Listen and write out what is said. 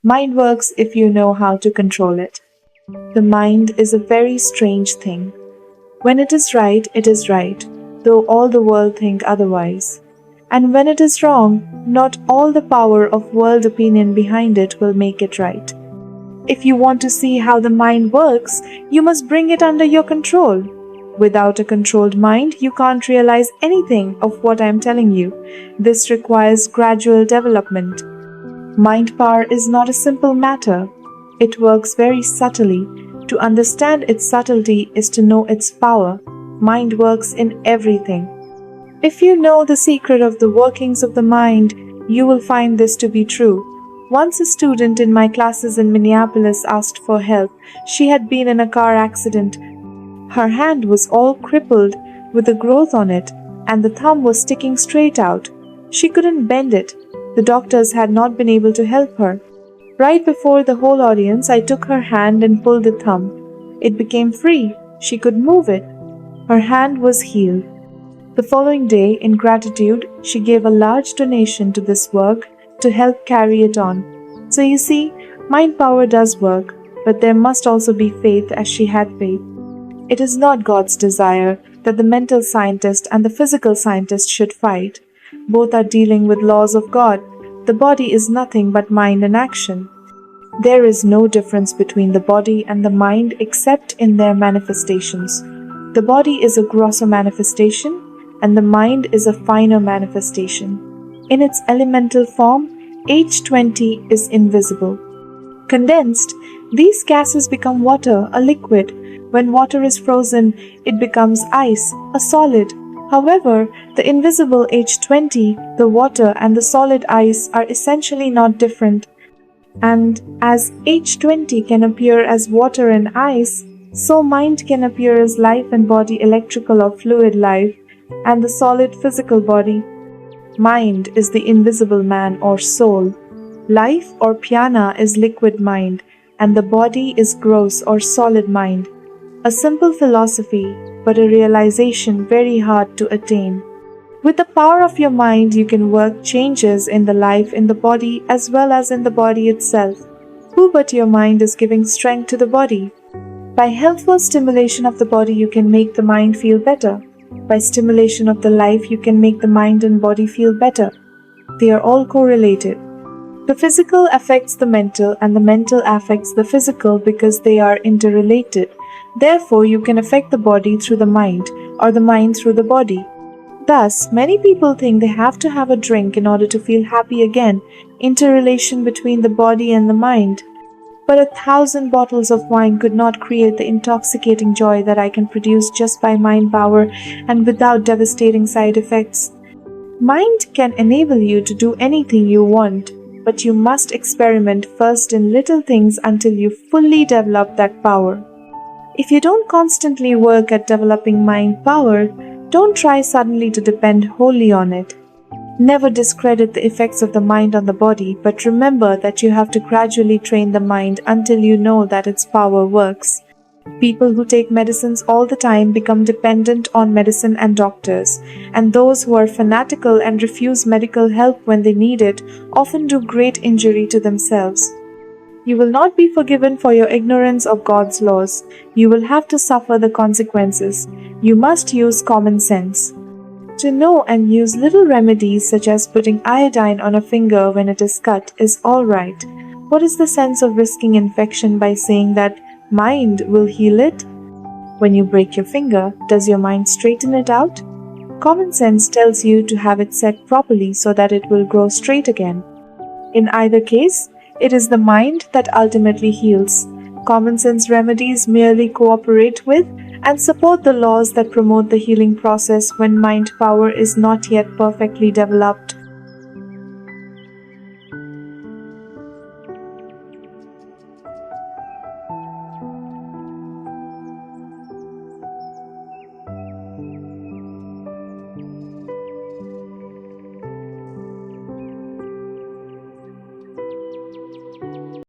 Mind works if you know how to control it. The mind is a very strange thing. When it is right, though all the world think otherwise. And when it is wrong, not all the power of world opinion behind it will make it right. If you want to see how the mind works, you must bring it under your control. Without a controlled mind, you can't realize anything of what I am telling you. This requires gradual development. Mind power is not a simple matter. It works very subtly. To understand its subtlety is to know its power. Mind works in everything. If you know the secret of the workings of the mind, you will find this to be true. Once a student in my classes in Minneapolis asked for help. She had been in a car accident. Her hand was all crippled with a growth on it, and the thumb was sticking straight out. She couldn't bend it. The doctors had not been able to help her. Right before the whole audience, I took her hand and pulled the thumb. It became free. She could move it. Her hand was healed. The following day, in gratitude, she gave a large donation to this work to help carry it on. So you see, mind power does work, but there must also be faith, as she had faith. It is not God's desire that the mental scientist and the physical scientist should fight. Both are dealing with laws of God. The body is nothing but mind and action. There is no difference between the body and the mind except in their manifestations. The body is a grosser manifestation, and the mind is a finer manifestation. In its elemental form, H20 is invisible. Condensed, these gases become water, a liquid. When water is frozen, it becomes ice, a solid. However, the invisible H20, the water and the solid ice are essentially not different. And as H20 can appear as water and ice, so mind can appear as life and body, electrical or fluid life, and the solid physical body. Mind is the invisible man or soul. Life or jnana is liquid mind, and the body is gross or solid mind. A simple philosophy, but a realization very hard to attain. With the power of your mind, you can work changes in the life in the body as well as in the body itself. Who but your mind is giving strength to the body? By helpful stimulation of the body, you can make the mind feel better. By stimulation of the life, you can make the mind and body feel better. They are all correlated. The physical affects the mental, and the mental affects the physical because they are interrelated. Therefore, you can affect the body through the mind, or the mind through the body. Thus, many people think they have to have a drink in order to feel happy again, interrelation between the body and the mind. But 1,000 bottles of wine could not create the intoxicating joy that I can produce just by mind power and without devastating side effects. Mind can enable you to do anything you want, but you must experiment first in little things until you fully develop that power. If you don't constantly work at developing mind power, don't try suddenly to depend wholly on it. Never discredit the effects of the mind on the body, but remember that you have to gradually train the mind until you know that its power works. People who take medicines all the time become dependent on medicine and doctors, and those who are fanatical and refuse medical help when they need it often do great injury to themselves. You will not be forgiven for your ignorance of God's laws. You will have to suffer the consequences. You must use common sense. To know and use little remedies such as putting iodine on a finger when it is cut is all right. What is the sense of risking infection by saying that mind will heal it? When you break your finger, does your mind straighten it out? Common sense tells you to have it set properly so that it will grow straight again. In either case, it is the mind that ultimately heals. Common sense remedies merely cooperate with and support the laws that promote the healing process when mind power is not yet perfectly developed.